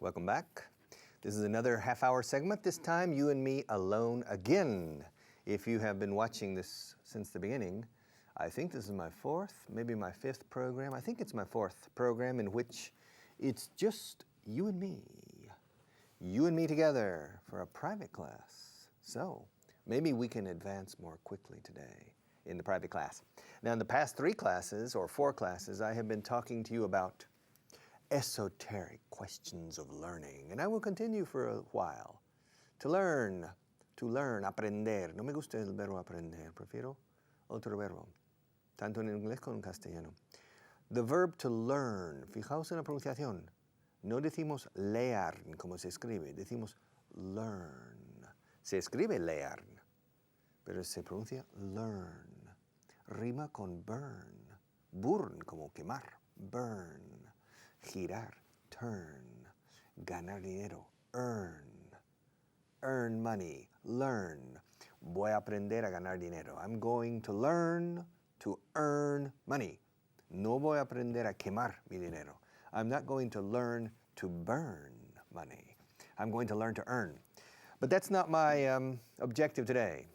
Welcome back. This is another half-hour segment, this time you and me alone again. If you have been watching this since the beginning, I think this is my fourth, maybe my fifth program. I think it's my fourth program in which it's just you and me together for a private class. So maybe we can advance more quickly today in the private class. Now, in the past 3 classes or 4 classes, I have been talking to you about esoteric questions of learning, and I will continue for a while. To learn, aprender. No me gusta el verbo aprender, prefiero otro verbo, tanto en inglés como en castellano. The verb to learn, fijaos en la pronunciación. No decimos leer como se escribe, decimos learn. Se escribe leer, pero se pronuncia learn. Rima con burn. Burn como quemar, burn. Girar, turn. Ganar dinero, earn. Earn money, learn. Voy a aprender a ganar dinero. I'm going to learn to earn money. No voy a aprender a quemar mi dinero. I'm not going to learn to burn money. I'm going to learn to earn. But that's not my objective today.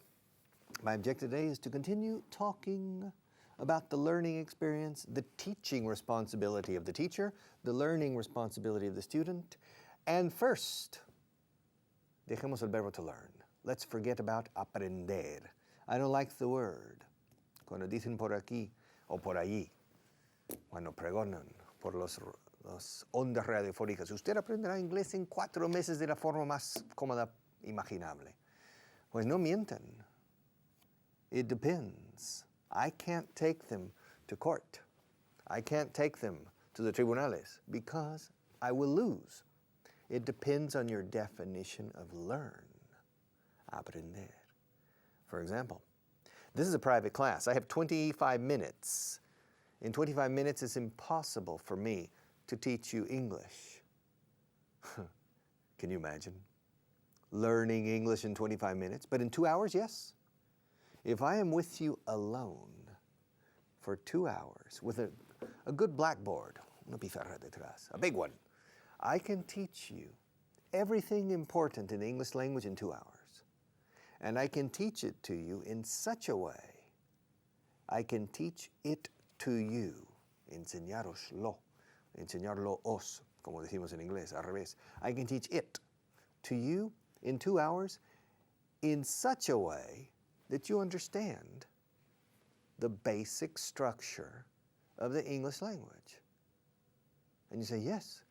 My objective today is to continue talking about the learning experience, the teaching responsibility of the teacher, the learning responsibility of the student. And first, dejemos el verbo to learn. Let's forget about aprender. I don't like the word. Cuando dicen por aquí o por allí, cuando pregonan por las ondas radiofónicas, usted aprenderá inglés en 4 meses de la forma más cómoda imaginable. Pues no mientan. It depends. I can't take them to court. I can't take them to the tribunales because I will lose. It depends on your definition of learn, aprender. For example, this is a private class. I have 25 minutes. In 25 minutes, it's impossible for me to teach you English. Can you imagine? Learning English in 25 minutes, but in 2 hours, yes. If I am with you alone for 2 hours with a good blackboard, una pizarra detrás, a big one, I can teach you everything important in the English language in 2 hours. And I can teach it to you in such a way, I can teach it to you, enseñaroslo os, como decimos en inglés, al revés. I can teach it to you in 2 hours in such a way that you understand the basic structure of the English language. And you say, yes,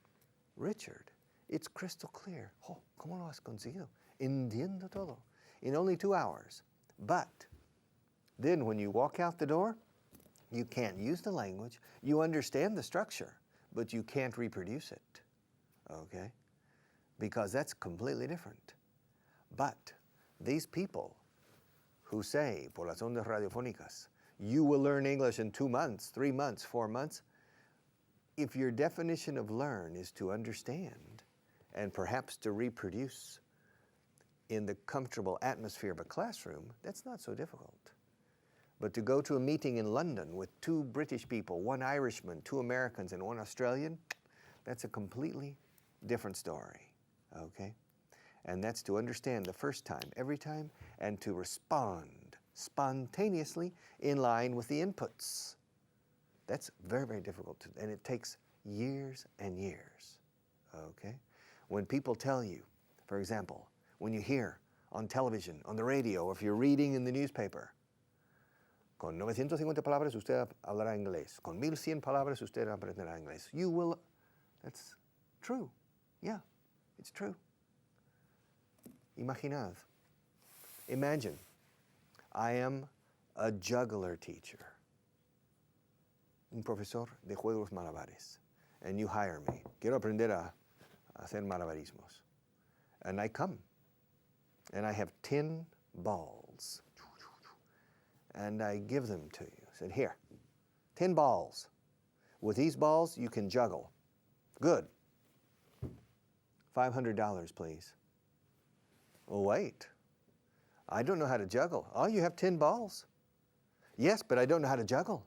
Richard, it's crystal clear. Oh, ¿cómo lo has conseguido? Entiendo todo. In only 2 hours. But then when you walk out the door, you can't use the language. You understand the structure, but you can't reproduce it. Okay? Because that's completely different. But these people who say, por las ondas radiofónicas, you will learn English in 2 months, 3 months, 4 months. If your definition of learn is to understand and perhaps to reproduce in the comfortable atmosphere of a classroom, that's not so difficult. But to go to a meeting in London with 2 British people, 1 Irishman, 2 Americans, and 1 Australian, that's a completely different story, okay? And that's to understand the first time, every time, and to respond spontaneously in line with the inputs. That's very, very difficult, and it takes years and years, okay? When people tell you, for example, when you hear on television, on the radio, or if you're reading in the newspaper, con 950 palabras usted hablará inglés. Con 1100 palabras usted aprenderá inglés. You will, that's true. Yeah, it's true. Imaginad. Imagine, I am a juggler teacher, un profesor de juegos malabares, and you hire me. Quiero aprender a hacer malabarismos. And I come, and I have 10 balls, and I give them to you. I said, here, 10 balls. With these balls, you can juggle. Good. $500, please. Oh, wait. I don't know how to juggle. Oh, you have 10 balls? Yes, but I don't know how to juggle.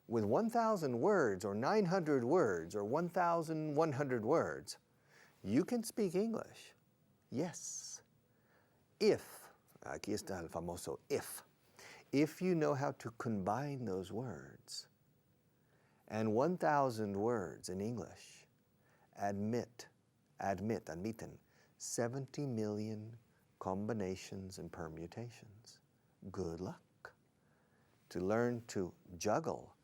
With 1,000 words or 900 words or 1,100 words, You can speak English. Yes. If, aquí está el famoso if you know how to combine those words, and 1,000 words in English admiten 70 million combinations and permutations. Good luck. To learn to juggle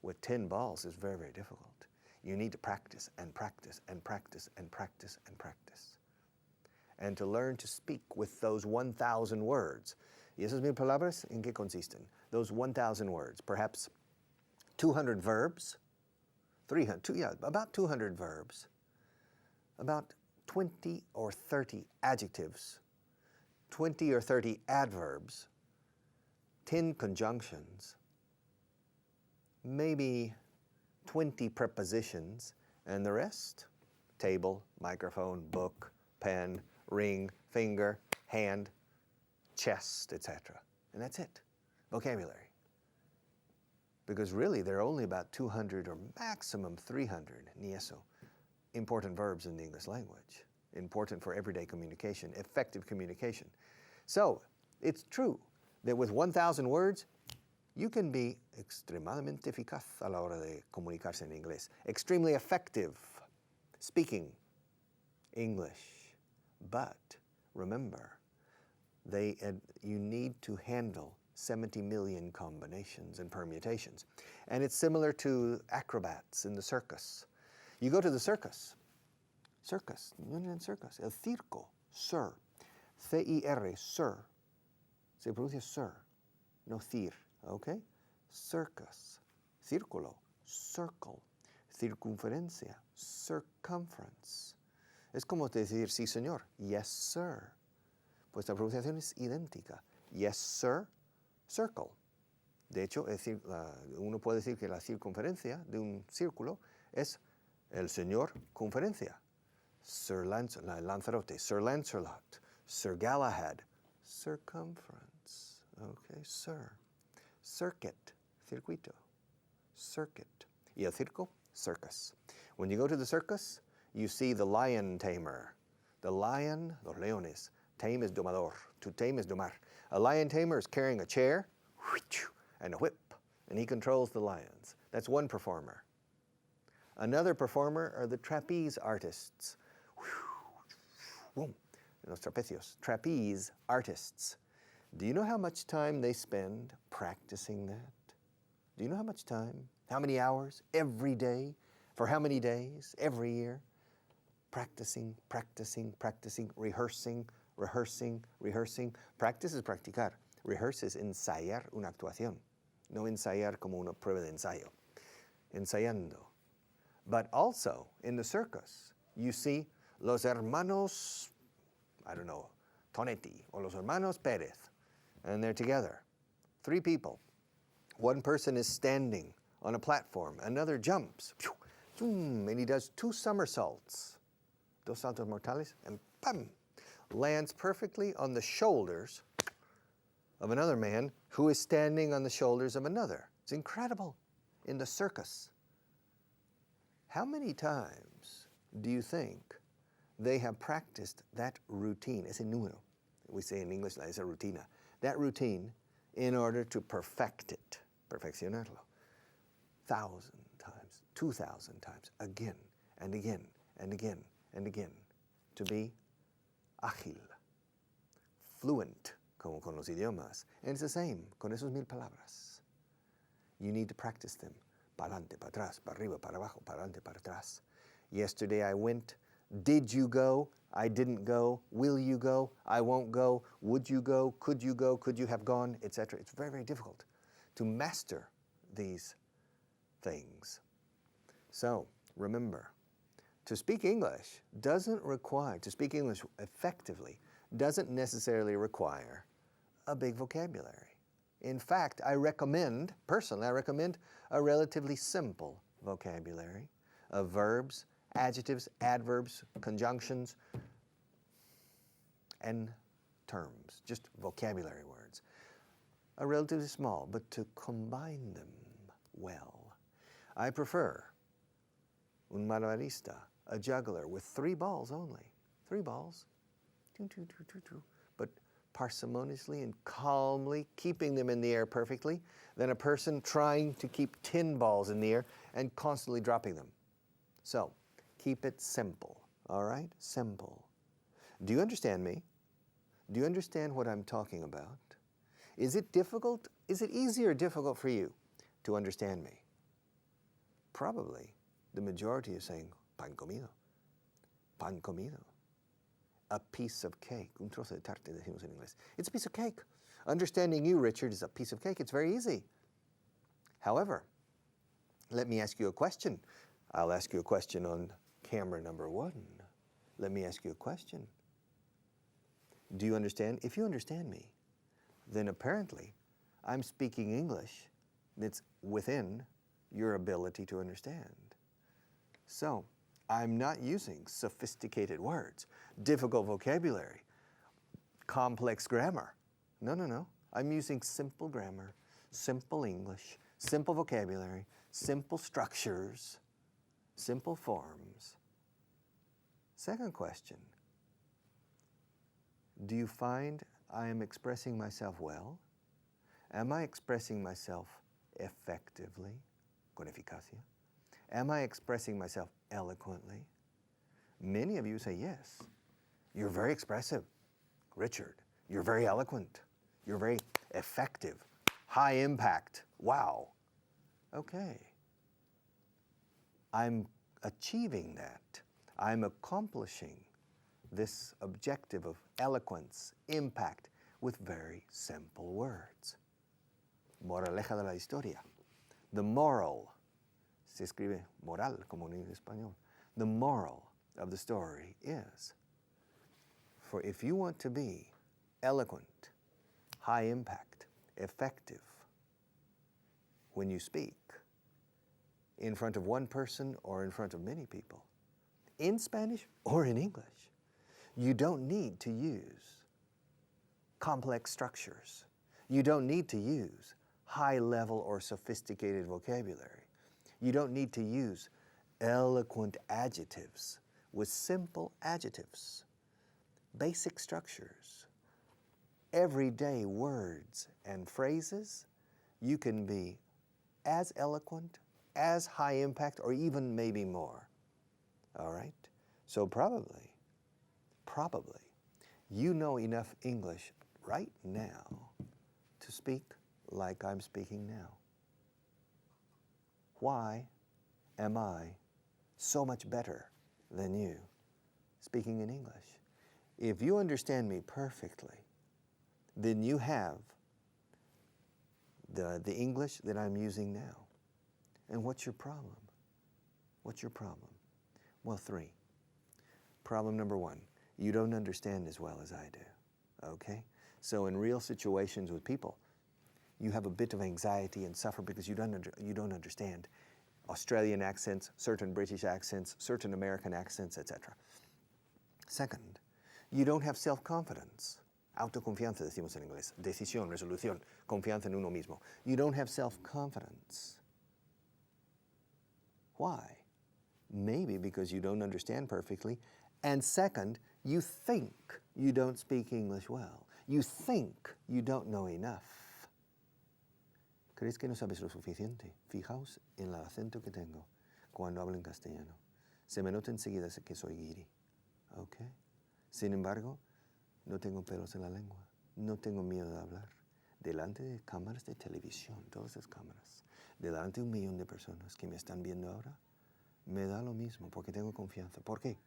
with 10 balls is very, very difficult. You need to practice and practice and practice and practice and practice. And to learn to speak with those 1,000 words. ¿Y esas 1,000 palabras en qué consisten? Those 1,000 words, perhaps 200 verbs, about 200 verbs, about 20 or 30 adjectives, 20 or 30 adverbs, 10 conjunctions, maybe 20 prepositions, and the rest, table, microphone, book, pen, ring, finger, hand, chest, etc. And that's it, vocabulary. Because really there are only about 200 or maximum 300, ni eso, important verbs in the English language, important for everyday communication, effective communication. So it's true that with 1,000 words, you can be extremadamente eficaz a la hora de comunicarse en inglés. Extremely effective speaking English. But remember, you need to handle 70 million combinations and permutations. And it's similar to acrobats in the circus. You go to the circus, el circo, sir, C-I-R, sir. Se pronuncia sir, no thir, okay? Circus, círculo, circle, circunferencia, circumference. Es como decir sí, señor, yes, sir. Pues la pronunciación es idéntica. Yes, sir, circle. De hecho, uno puede decir que la circunferencia de un círculo es el señor conferencia. Sir Lanzarote, Sir Lancelot, Sir Galahad, circumference. Okay, sir. Circuit, circuito, circuit. Y el circo, circus. When you go to the circus, you see the lion tamer. The lion, los leones. Tame is domador. To tame is domar. A lion tamer is carrying a chair and a whip, and he controls the lions. That's one performer. Another performer are the trapeze artists. Los trapecios. Trapeze artists. Do you know how much time they spend practicing that? Do you know how much time? How many hours? Every day? For how many days? Every year? Practicing, practicing, practicing, rehearsing, rehearsing, rehearsing. Practice es practicar. Rehearse es ensayar una actuación. No ensayar como una prueba de ensayo. Ensayando. But also, in the circus, you see los hermanos, I don't know, Tonetti, or los hermanos Perez, and they're together. 3 people. One person is standing on a platform. Another jumps, and he does 2 somersaults. Dos saltos mortales, and bam! Lands perfectly on the shoulders of another man who is standing on the shoulders of another. It's incredible in the circus. How many times do you think they have practiced that routine? Ese número, we say in English, es a rutina. That routine in order to perfect it, perfeccionarlo. 1,000 times, 2,000 times, again and again and again and again, to be ágil, fluent, como con los idiomas. And it's the same con esos 1,000 palabras. You need to practice them. Para adelante, para atrás, para arriba, para abajo, para adelante, para atrás. Yesterday I went. Did you go? I didn't go. Will you go? I won't go. Would you go? Could you go? Could you have gone? Etc. It's very, very difficult to master these things. So remember, to speak English effectively doesn't necessarily require a big vocabulary. In fact, personally, I recommend a relatively simple vocabulary of verbs, adjectives, adverbs, conjunctions, and terms, just vocabulary words. Are relatively small, but to combine them well. I prefer un malabarista a juggler with 3 balls only. 3 balls. But parsimoniously and calmly keeping them in the air perfectly than a person trying to keep 10 balls in the air and constantly dropping them. So, keep it simple, all right? Simple. Do you understand me? Do you understand what I'm talking about? Is it difficult? Is it easy or difficult for you to understand me? Probably the majority is saying, pan comido, pan comido. A piece of cake, un trozo de tarte, decimos en inglés. It's a piece of cake. Understanding you, Richard, is a piece of cake. It's very easy. However, let me ask you a question. I'll ask you a question on camera number 1. Let me ask you a question. Do you understand? If you understand me, then apparently I'm speaking English that's within your ability to understand. So, I'm not using sophisticated words, difficult vocabulary, complex grammar. No. I'm using simple grammar, simple English, simple vocabulary, simple structures, simple forms. Second question. Do you find I am expressing myself well? Am I expressing myself effectively, con eficacia? Am I expressing myself eloquently? Many of you say yes. You're very expressive, Richard. You're very eloquent. You're very effective, high impact. Wow. Okay. I'm achieving that. I'm accomplishing this objective of eloquence, impact, with very simple words. Moraleja de la historia. The moral, se escribe moral como en español. The moral of the story is, for if you want to be eloquent, high impact, effective, when you speak, in front of one person or in front of many people, in Spanish or in English, you don't need to use complex structures. You don't need to use high-level or sophisticated vocabulary. You don't need to use eloquent adjectives with simple adjectives, basic structures, everyday words and phrases. You can be as eloquent, as high impact, or even maybe more. All right? So probably, you know enough English right now to speak like I'm speaking now. Why am I so much better than you speaking in English? If you understand me perfectly, then you have the English that I'm using now. And what's your problem? What's your problem? Well, 3. Problem number 1, you don't understand as well as I do, okay? So in real situations with people, you have a bit of anxiety and suffer because you don't understand Australian accents, certain British accents, certain American accents, etc. Second, you don't have self-confidence. Autoconfianza, decimos en inglés. Decisión, resolución, confianza en uno mismo. You don't have self-confidence. Why? Maybe because you don't understand perfectly. And second, you think you don't speak English well. You think you don't know enough. ¿Crees que no sabes lo suficiente? Fijaos en el acento que tengo cuando hablo en castellano. Se me nota enseguida que soy guiri. ¿Ok? Sin embargo, no tengo pelos en la lengua. No tengo miedo de hablar. Delante de cámaras de televisión, todas esas cámaras, delante de 1 millón de personas que me están viendo ahora, me da lo mismo porque tengo confianza. ¿Por qué?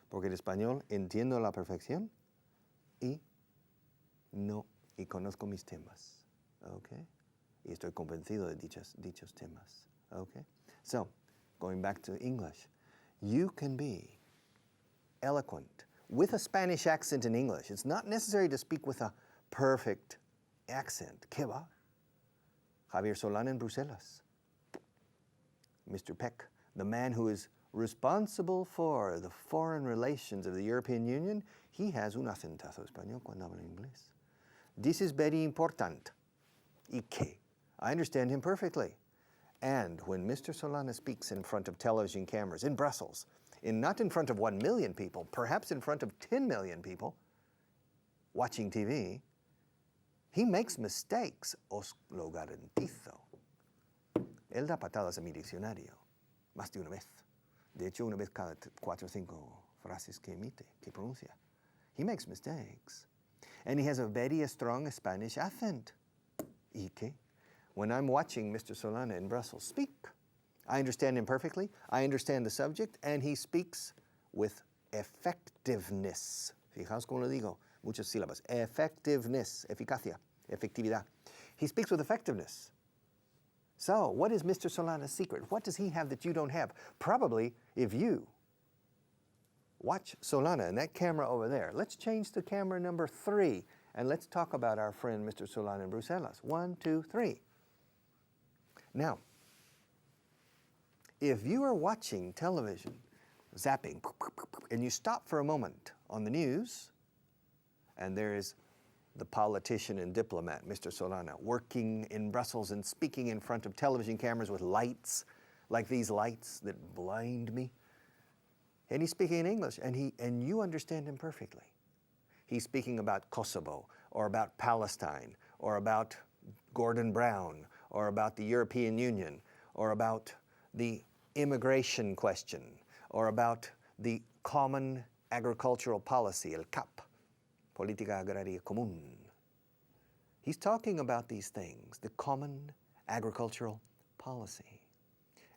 Porque el español entiendo a la perfección y conozco mis temas. ¿Ok? Y estoy convencido de dichos temas. Okay? So, going back to English, you can be eloquent with a Spanish accent in English. It's not necessary to speak with a perfect accent. ¿Qué va? Javier Solán en Bruselas. Mr. Peck, the man who is responsible for the foreign relations of the European Union, he has un acentazo español cuando habla inglés. This is very important. ¿Y qué? I understand him perfectly. And when Mr. Solana speaks in front of television cameras in Brussels, not in front of 1 million people, perhaps in front of 10 million people watching TV, he makes mistakes, os lo garantizo. Él da patadas a mi diccionario, más de una vez. De hecho, una vez cada 4 o 5 frases que emite, que pronuncia. He makes mistakes. And he has a very strong Spanish accent. ¿Y qué? When I'm watching Mr. Solana in Brussels speak, I understand him perfectly, I understand the subject, and he speaks with effectiveness. Fijaos cómo lo digo, muchas sílabas. Effectiveness, eficacia, efectividad. He speaks with effectiveness. So, what is Mr. Solana's secret? What does he have that you don't have? Probably, if you watch Solana and that camera over there, let's change to camera number 3, and let's talk about our friend Mr. Solana in Bruselas. 1, 2, 3. Now, if you are watching television, zapping, and you stop for a moment on the news, and there is the politician and diplomat, Mr. Solana, working in Brussels and speaking in front of television cameras with lights, like these lights that blind me. And he's speaking in English, and you understand him perfectly. He's speaking about Kosovo, or about Palestine, or about Gordon Brown, or about the European Union, or about the immigration question, or about the common agricultural policy, el CAP, Política Agraria Común. He's talking about these things, the common agricultural policy.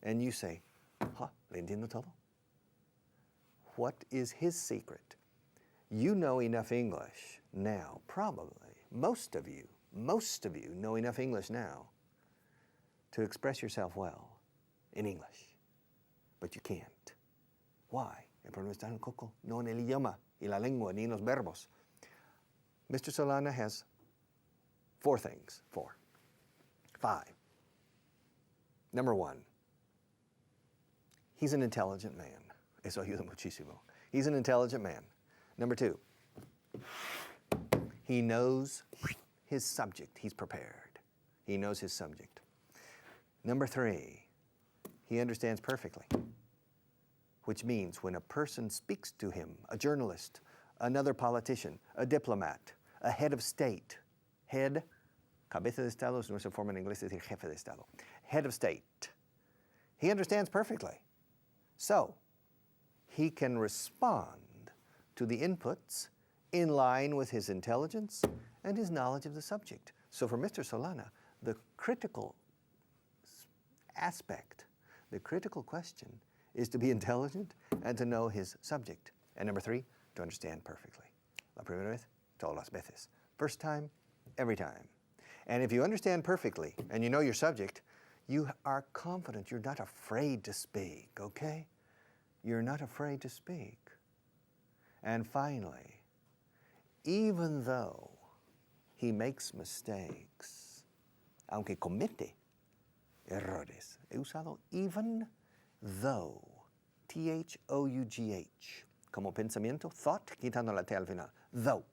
And you say, le entiendo todo. What is his secret? You know enough English now, probably. Most of you know enough English now to express yourself well in English. But you can't. Why? El problema está en el coco, no en el idioma y la lengua, ni en los verbos. Mr. Solana has 4 things. 5. Number 1, he's an intelligent man. Eso ayuda muchísimo. He's an intelligent man. Number 2, he knows his subject. He's prepared. He knows his subject. Number 3, he understands perfectly, which means when a person speaks to him, a journalist, another politician, a diplomat, a head of state, head, cabeza de Estado es nuestra forma en inglés de decir jefe de Estado, head of state, he understands perfectly. So, he can respond to the inputs in line with his intelligence and his knowledge of the subject. So for Mr. Solana, the critical aspect, the critical question is to be intelligent and to know his subject. And number 3, to understand perfectly. La primera vez, todas las veces. First time, every time. And if you understand perfectly and you know your subject, you are confident. You're not afraid to speak, okay? You're not afraid to speak. And finally, even though he makes mistakes, aunque comete errores, he usado even though, T-H-O-U-G-H, como pensamiento, thought, quitando la T al final, though,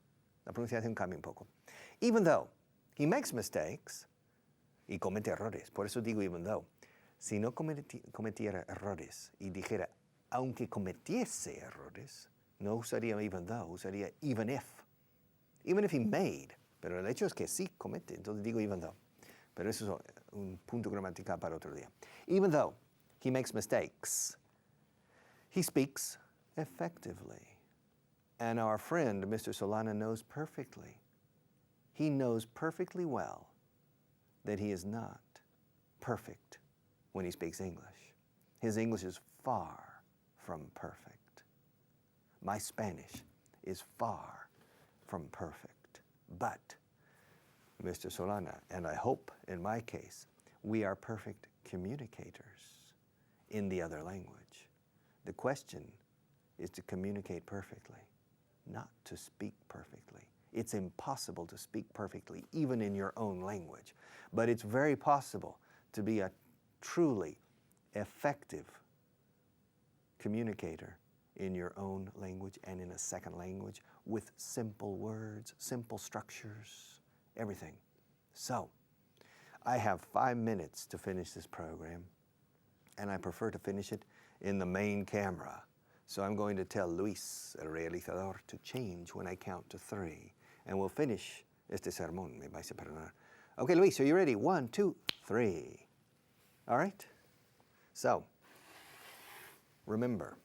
la pronunciación cambia un poco. Even though he makes mistakes y comete errores, por eso digo even though, si no cometiera errores y dijera aunque cometiese errores, no usaría even though, usaría even if. Even if he made, pero el hecho es que sí comete, entonces digo even though. Pero eso es un punto gramatical para otro día. Even though he makes mistakes, he speaks effectively. And our friend, Mr. Solana, knows perfectly. He knows perfectly well that he is not perfect when he speaks English. His English is far from perfect. My Spanish is far from perfect. But, Mr. Solana, and I hope in my case, we are perfect communicators in the other language. The question is to communicate perfectly, not to speak perfectly. It's impossible to speak perfectly, even in your own language. But it's very possible to be a truly effective communicator in your own language and in a second language with simple words, simple structures, everything. So, I have 5 minutes to finish this program, and I prefer to finish it in the main camera So I'm going to tell Luis, el realizador, to change when I count to 3. And we'll finish este sermón, me vais a perdonar. Okay, Luis, are you ready? 1, 2, 3. All right? So, remember,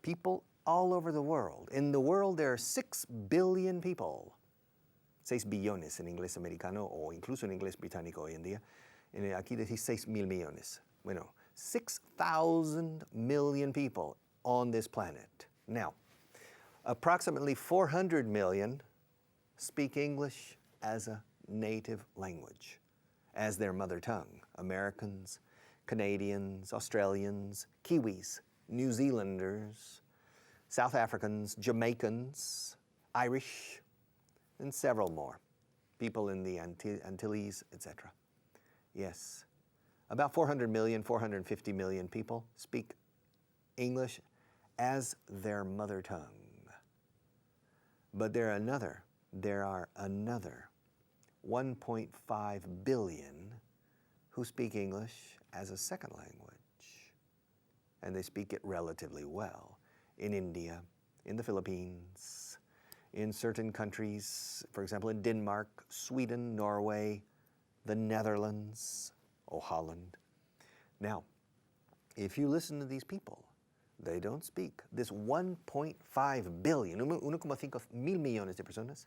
people all over the world. In the world, there are 6 billion people. 6 billones en inglés americano o incluso en inglés británico hoy en día. Aquí decís 6,000 millones. Bueno, 6,000 million people on this planet. Now, approximately 400 million speak English as a native language, as their mother tongue. Americans, Canadians, Australians, Kiwis, New Zealanders, South Africans, Jamaicans, Irish, and several more. People in the Antilles, etc. Yes. About 400 million, 450 million people speak English as their mother tongue. But there are another 1.5 billion who speak English as a second language. And they speak it relatively well. In India, in the Philippines, in certain countries, for example, in Denmark, Sweden, Norway, the Netherlands, or Holland. Now, if you listen to these people, they don't speak. This 1.5 billion, 1,5 mil millones de personas,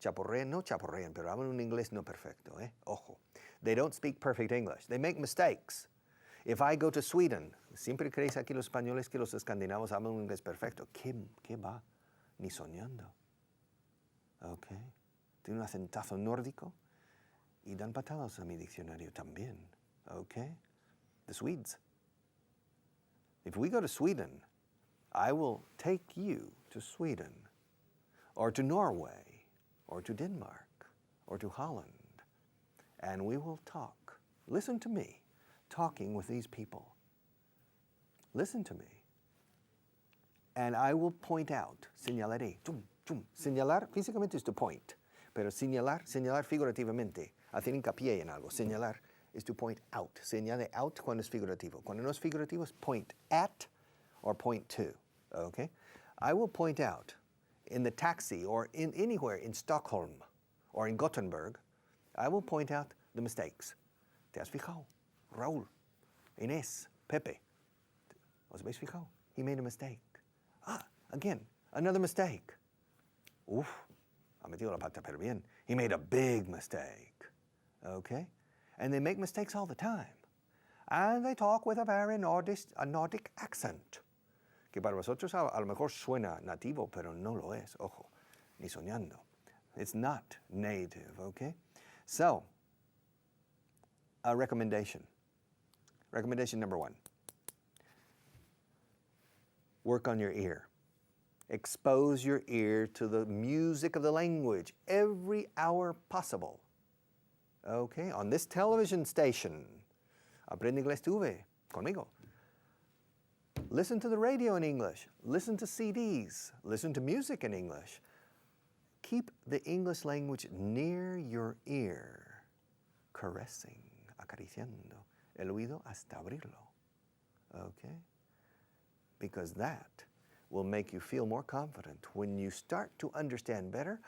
no chaporrean, pero hablan un inglés no perfecto, Ojo. They don't speak perfect English. They make mistakes. If I go to Sweden, siempre creéis aquí los españoles que los escandinavos hablan un inglés perfecto. ¿Qué va? Ni soñando. Okay. Tiene un acentazo nórdico y dan patadas a mi diccionario también. Okay? The Swedes. If we go to Sweden, I will take you to Sweden, or to Norway, or to Denmark, or to Holland, and we will talk. Listen to me, talking with these people. Listen to me. And I will point out, señalaré, Señalar físicamente is to point, pero señalar figurativamente, hacer hincapié en algo. Señalar is to point out. Señale out cuando es figurativo. Cuando no es figurativo es point at or point to, okay? I will point out in the taxi or in anywhere in Stockholm or in Gothenburg, I will point out the mistakes. ¿Te has fijado? Raúl, Inés, Pepe. ¿Os habéis fijado? He made a mistake. Again, another mistake. Uf, ha metido la pata pero bien. He made a big mistake, okay? And they make mistakes all the time. And they talk with a very Nordic accent, que para vosotros a lo mejor suena nativo, pero no lo es, ojo, ni soñando. It's not native, okay? So, a recommendation. Recommendation number 1. Work on your ear. Expose your ear to the music of the language every hour possible. Okay, on this television station, Aprende Inglés TV, conmigo. Listen to the radio in English. Listen to CDs. Listen to music in English. Keep the English language near your ear, caressing, acariciando el oído hasta abrirlo. Okay? Because that will make you feel more confident. When you start to understand better,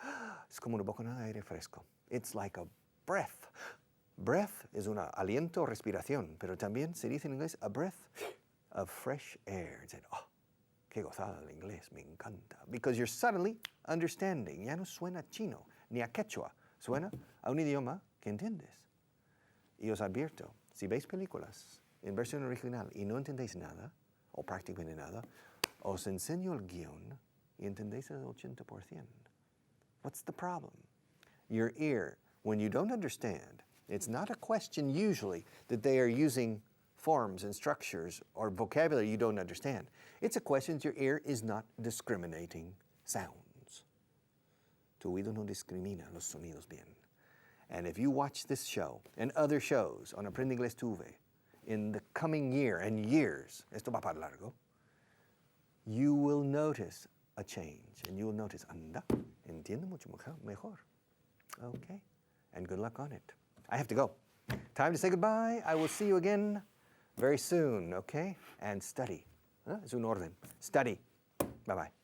es como una bocanada de aire fresco. It's like a breath. Breath es un aliento, respiración, pero también se dice en inglés a breath of fresh air. It's like, qué gozada el inglés, me encanta. Because you're suddenly understanding. Ya no suena chino, ni a quechua. Suena a un idioma que entiendes. Y os advierto, si veis películas en versión original y no entendéis nada, o prácticamente nada, os enseño el guión y entendéis el 80%. What's the problem? Your ear, when you don't understand, it's not a question usually that they are using forms and structures or vocabulary you don't understand. It's a question that your ear is not discriminating sounds. Tu oído no discrimina los sonidos bien. And if you watch this show and other shows on Aprende Inglés TV in the coming year and years, esto va para largo, you will notice a change, and you will notice, anda, entiendo mucho mejor. Okay, and good luck on it. I have to go. Time to say goodbye. I will see you again very soon, okay? And study. Es un orden. Study. Bye-bye.